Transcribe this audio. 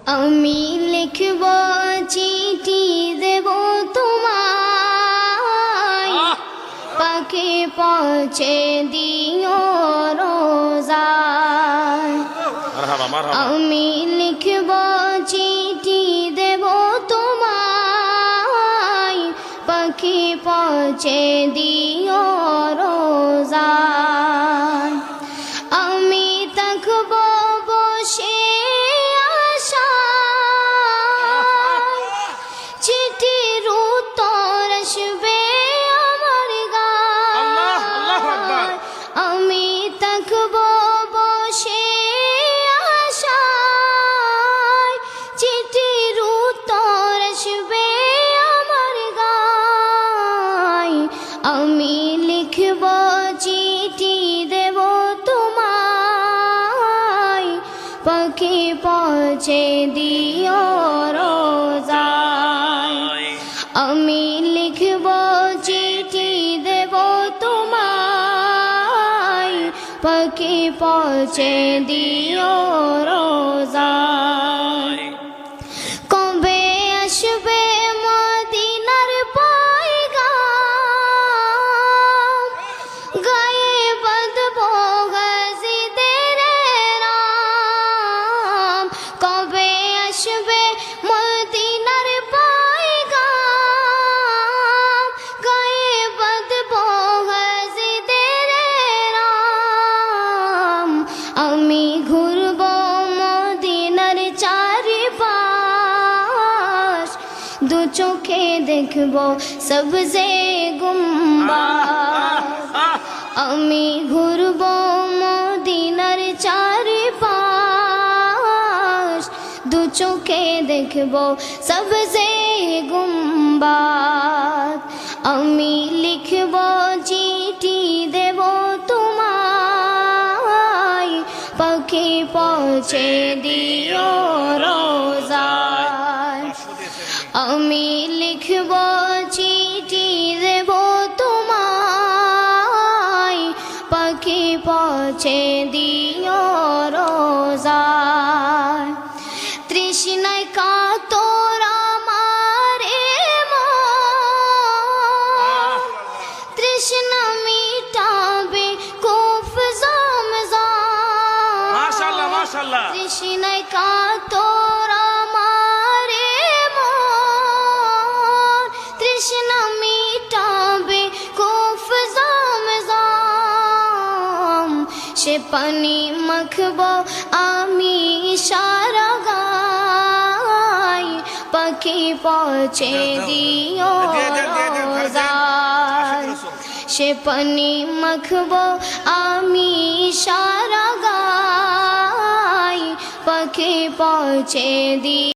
আমি লিখব চিঠি দেব তোমায়, পাখি পৌঁছে দিও রোজায়। আমি লিখব চিঠি দেব তোমায়, পাখি পৌঁছে দিও রোজায়। আমি থাকব বসে আশায়, চিঠির উত্তর আসবে আমার গায়। আমি থাকব বসে আশায়, চিঠির উত্তর আসবে আমার গায়। আমি লিখব চিঠি দেব তোমায়, পাখি পৌঁছে দিও রোজায়। আমি লিখব চিঠি দেব তোমায়, পাখি পৌঁছে দিও রোজায়। কবে আসবে মদিনার পয়গাম, গায়ে বাঁধব গাজীদের নাম। কবে আসবে মদিনার পয়গাম, গায়ে বাঁধব গাজীদের নাম। আমি ঘুরব মদিনার চারিপাশ, দু চোখে দেখব সবজে গুম্বাদ। আমি ঘুরব মদিনার চারিপাশ, দু চোখে দেখব সবজে গুম্বাদ। আমি লিখব চিঠি দেব তোমায়, পাখি পৌঁছে দিও রোজায়। আমি লিখব চিঠি দেব তোমায়, পাখি পৌঁছে দিও রোজায়। তৃষ্ণায় কাতর আমার মন, তৃষ্ণা মিটাবে কুফ জমজম। মাশাআল্লাহ মাশাআল্লাহ। তৃষ্ণায় কাতর আমার মন, তৃষ্ণা মিটাবে কুফ জমজম। সে পানি মাখব আমি সারা গায়, পাখি পৌঁছে দিও রোজায়। সে পানি মাখব আমি সারা গায়, পাখি পৌঁছে দিও।